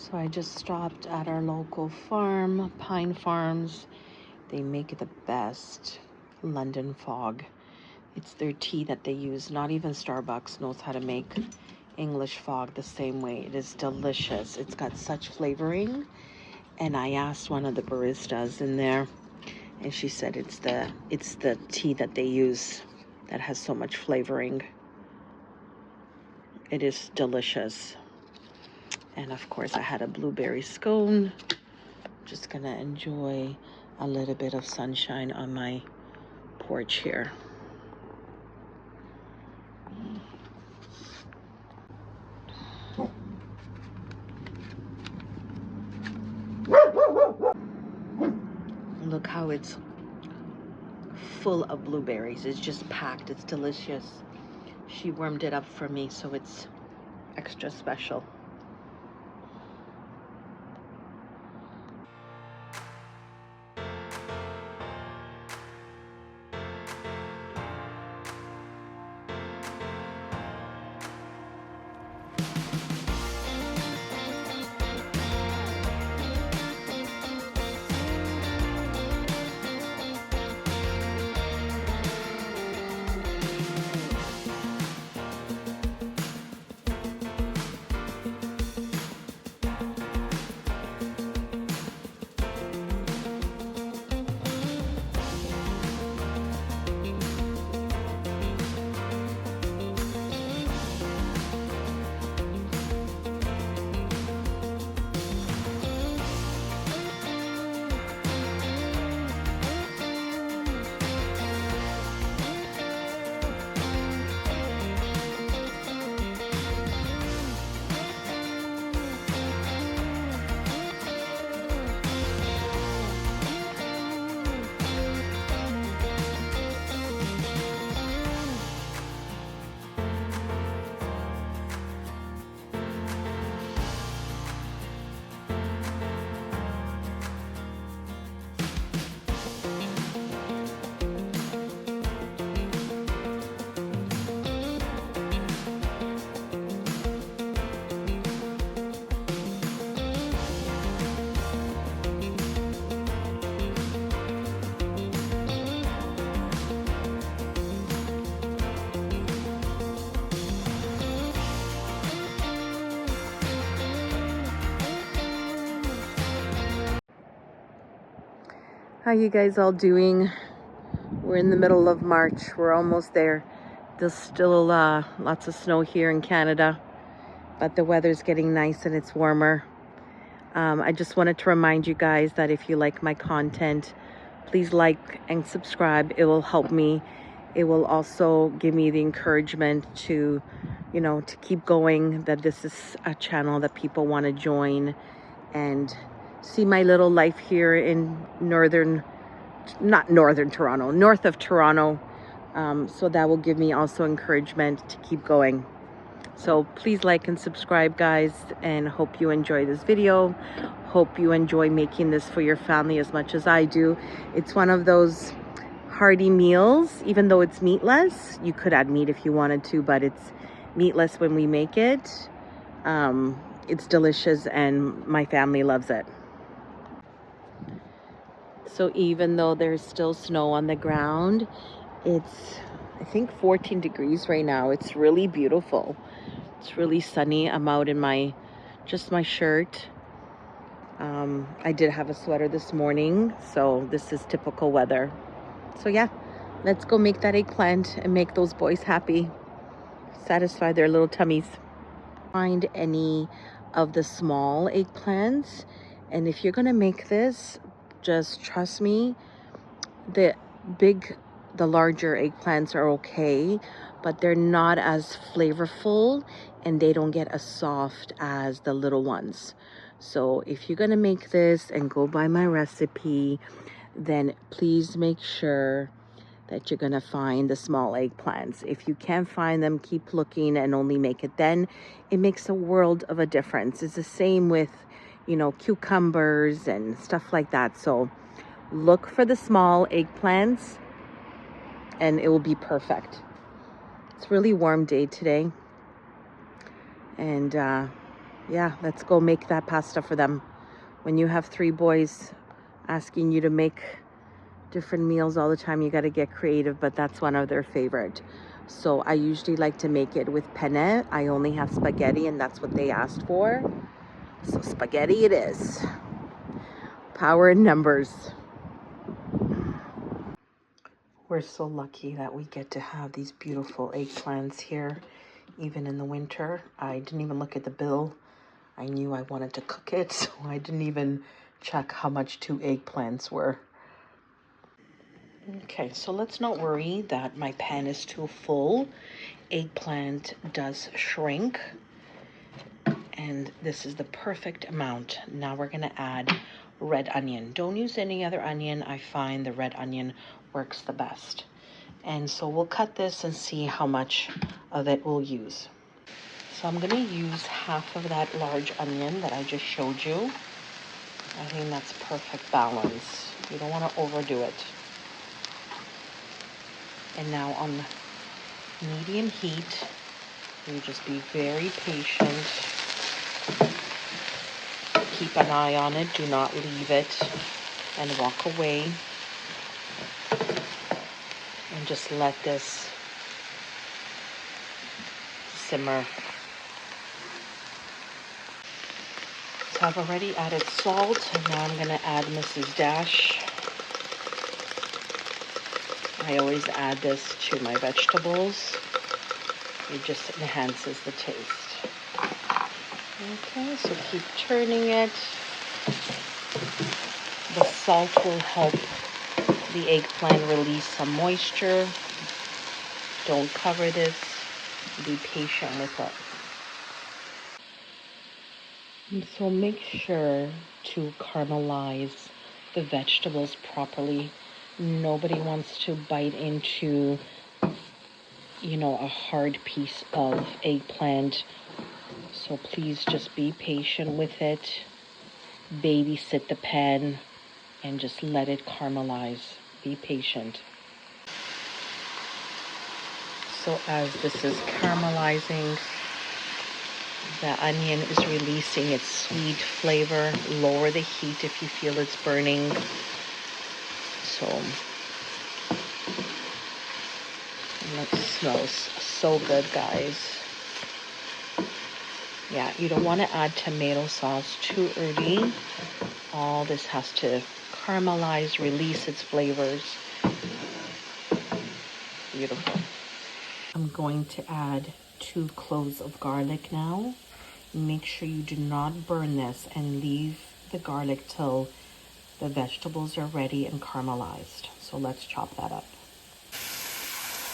So I just stopped at our local farm, Pine Farms. They make the best London fog. It's their tea that they use. Not even Starbucks knows how to make English fog the same way. It is delicious. It's got such flavoring. And I asked one of the baristas in there, and she said it's the tea that they use that has so much flavoring. It is delicious. And of course I had a blueberry scone. Just gonna enjoy a little bit of sunshine on my porch here. Look how it's full of blueberries. It's just packed. It's delicious. She warmed it up for me, so it's extra special. How you guys all doing? We're in the middle of March. We're almost there. There's still lots of snow here in Canada, but the weather's getting nice and it's warmer. I just wanted to remind you guys that if you like my content, please like and subscribe. It will help me. It will also give me the encouragement to, to keep going, that this is a channel that people want to join and see my little life here in north of Toronto. So that will give me also encouragement to keep going. So please like and subscribe, guys, and hope you enjoy this video. Hope you enjoy making this for your family as much as I do. It's one of those hearty meals, even though it's meatless. You could add meat if you wanted to, but it's meatless when we make it. It's delicious and my family loves it. So even though there's still snow on the ground, it's, I think, 14 degrees right now. It's really beautiful. It's really sunny. I'm out in my shirt. I did have a sweater this morning, so this is typical weather. So yeah, let's go make that eggplant and make those boys happy. Satisfy their little tummies. Find any of the small eggplants, and if you're gonna make this, just trust me, the larger eggplants are okay, but they're not as flavorful and they don't get as soft as the little ones. So if you're gonna make this and go by my recipe, then please make sure that you're gonna find the small eggplants. If you can't find them, keep looking and only make it then. It makes a world of a difference. It's the same with, cucumbers and stuff like that. So look for the small eggplants and it will be perfect. It's a really warm day today. And yeah, let's go make that pasta for them. When you have 3 boys asking you to make different meals all the time, you got to get creative, but that's one of their favorite. So I usually like to make it with penne. I only have spaghetti, and that's what they asked for. So spaghetti it is. Power in numbers. We're so lucky that we get to have these beautiful eggplants here, even in the winter. I didn't even look at the bill. I knew I wanted to cook it, so I didn't even check how much 2 eggplants were. Okay, so let's not worry that my pan is too full. Eggplant does shrink, and this is the perfect amount. Now we're gonna add red onion. Don't use any other onion. I find the red onion works the best. And so we'll cut this and see how much of it we'll use. So I'm gonna use half of that large onion that I just showed you. I think that's perfect balance. You don't wanna overdo it. And now on medium heat, you just be very patient. Keep an eye on it. Do not leave it and walk away. And just let this simmer. So I've already added salt, and now I'm going to add Mrs. Dash. I always add this to my vegetables. It just enhances the taste. Okay, so keep turning it. The salt will help the eggplant release some moisture. Don't cover this. Be patient with it. And so make sure to caramelize the vegetables properly. Nobody wants to bite into, a hard piece of eggplant. So please just be patient with it. Babysit the pan and just let it caramelize. Be patient. So as this is caramelizing, the onion is releasing its sweet flavor. Lower the heat if you feel it's burning. So it smells so good, guys. Yeah, you don't want to add tomato sauce too early. All this has to caramelize, release its flavors. Beautiful. I'm going to add 2 cloves of garlic now. Make sure you do not burn this and leave the garlic till the vegetables are ready and caramelized. So let's chop that up.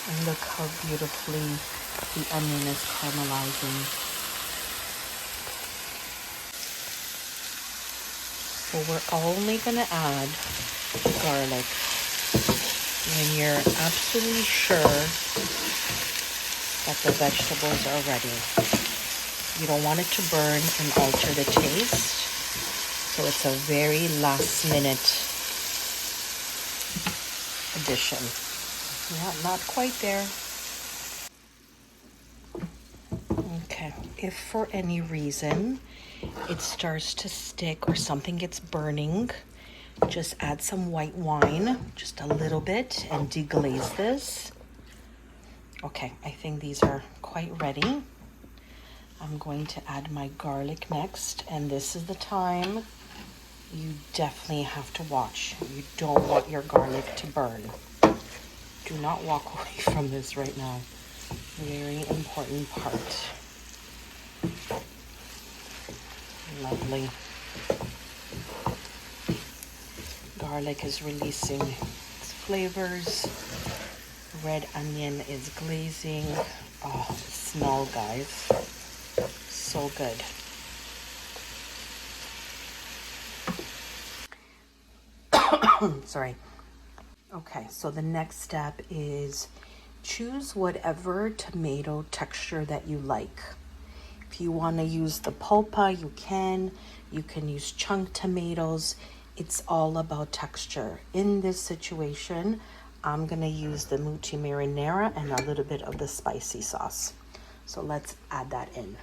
And look how beautifully the onion is caramelizing. So we're only going to add garlic when you're absolutely sure that the vegetables are ready. You don't want it to burn and alter the taste. So it's a very last minute addition. Yeah, not quite there. Okay, if for any reason it starts to stick or something gets burning, just add some white wine, just a little bit, and deglaze this. Okay, I think these are quite ready. I'm going to add my garlic next, and this is the time you definitely have to watch. You don't want your garlic to burn. Do not walk away from this right now. Very important part. Lovely. Garlic is releasing its flavors. Red onion is glazing. Oh, smell, guys. So good. Sorry. Okay, so the next step is choose whatever tomato texture that you like. If you want to use the pulpa, you can. You can use chunk tomatoes. It's all about texture. In this situation, I'm going to use the muti marinara and a little bit of the spicy sauce. So let's add that in.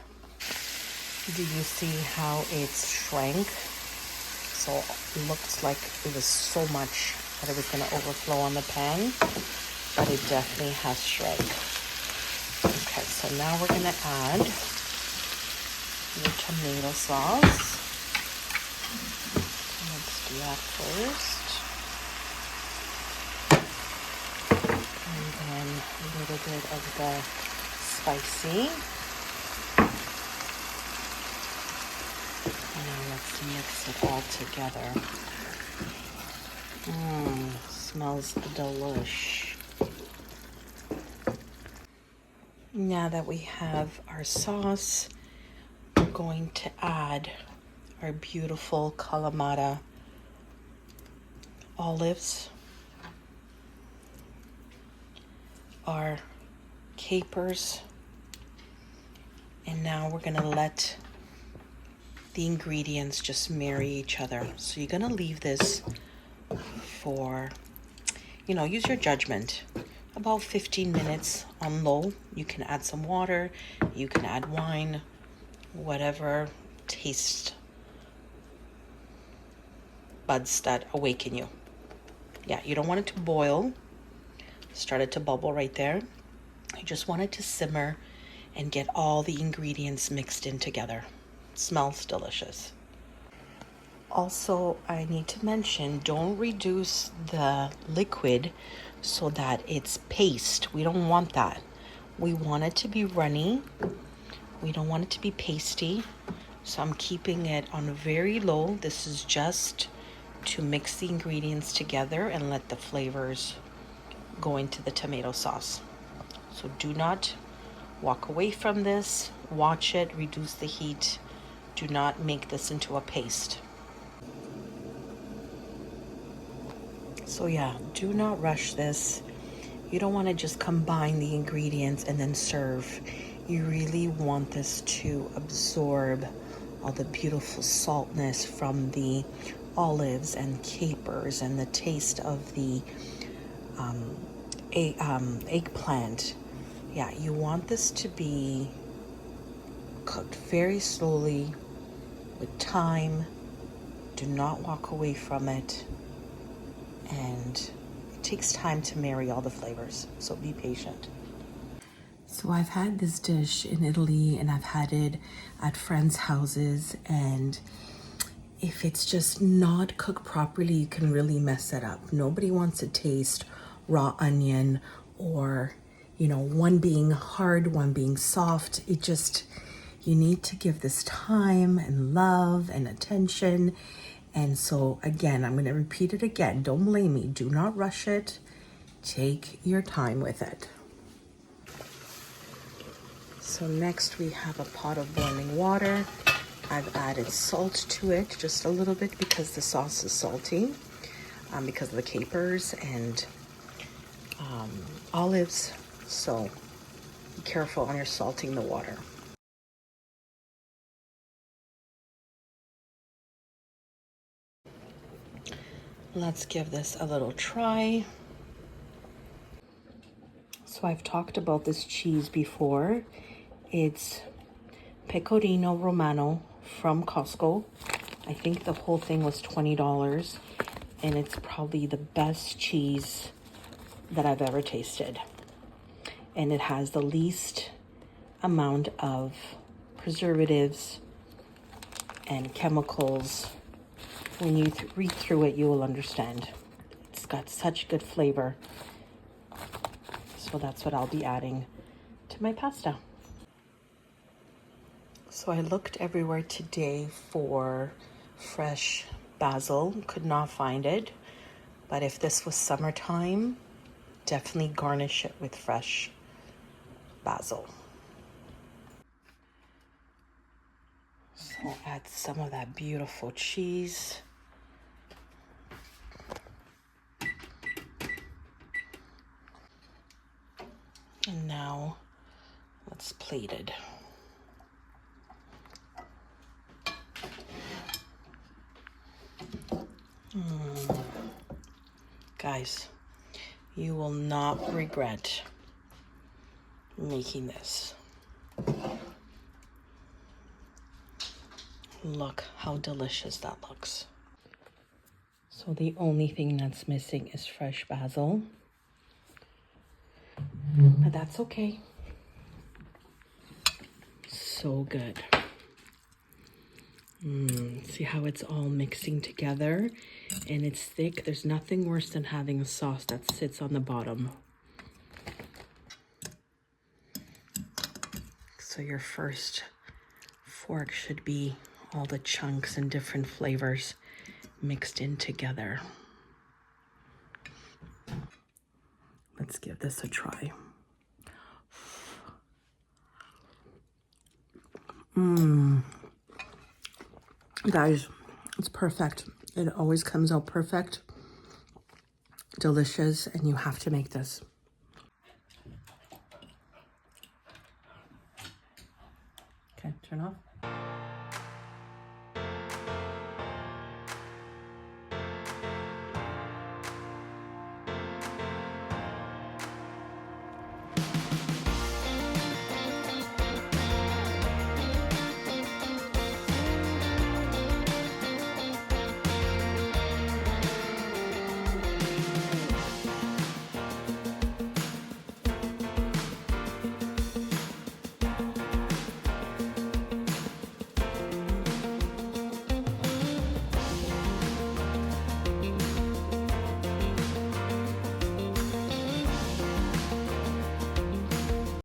Do you see how it's shrank? So it looks like it was so much that it was going to overflow on the pan, but it definitely has shrank. Okay, so now we're going to add the tomato sauce. Let's do that first. And then a little bit of the spicy. Now let's mix it all together. Smells delish. Now that we have our sauce, we're going to add our beautiful Kalamata olives, our capers, and now we're gonna let the ingredients just marry each other. So you're gonna leave this for, use your judgment, about 15 minutes on low. You can add some water, you can add wine, whatever taste buds that awaken you. Yeah, you don't want it to boil. Started to bubble right there. You just want it to simmer and get all the ingredients mixed in together. It smells delicious. Also, I need to mention, don't reduce the liquid so that it's paste. We don't want that. We want it to be runny. We don't want it to be pasty. So I'm keeping it on very low. This is just to mix the ingredients together and let the flavors go into the tomato sauce. So do not walk away from this. Watch it, reduce the heat. Do not make this into a paste. So yeah, do not rush this. You don't want to just combine the ingredients and then serve. You really want this to absorb all the beautiful saltness from the olives and capers and the taste of the eggplant. Yeah, you want this to be cooked very slowly with time. Do not walk away from it. And it takes time to marry all the flavors, so be patient. So I've had this dish in Italy and I've had it at friends' houses, and if it's just not cooked properly, you can really mess it up. Nobody wants to taste raw onion or, one being hard, one being soft. You need to give this time and love and attention. And so again, I'm going to repeat it again. Don't blame me. Do not rush it. Take your time with it. So next we have a pot of boiling water. I've added salt to it, just a little bit because the sauce is salty, because of the capers and olives. So be careful when you're salting the water. Let's give this a little try. So I've talked about this cheese before. It's Pecorino Romano from Costco. I think the whole thing was $20, and it's probably the best cheese that I've ever tasted. And it has the least amount of preservatives and chemicals. When you read through it, you will understand. It's got such good flavor. So that's what I'll be adding to my pasta. So I looked everywhere today for fresh basil, could not find it. But if this was summertime, definitely garnish it with fresh basil. So add some of that beautiful cheese. And now let's plate it. Guys, you will not regret making this. Look how delicious that looks. So the only thing that's missing is fresh basil. But that's okay. So good. See how it's all mixing together and it's thick? There's nothing worse than having a sauce that sits on the bottom. So your first fork should be all the chunks and different flavors mixed in together. Let's give this a try. Guys, it's perfect. It always comes out perfect, delicious, and you have to make this.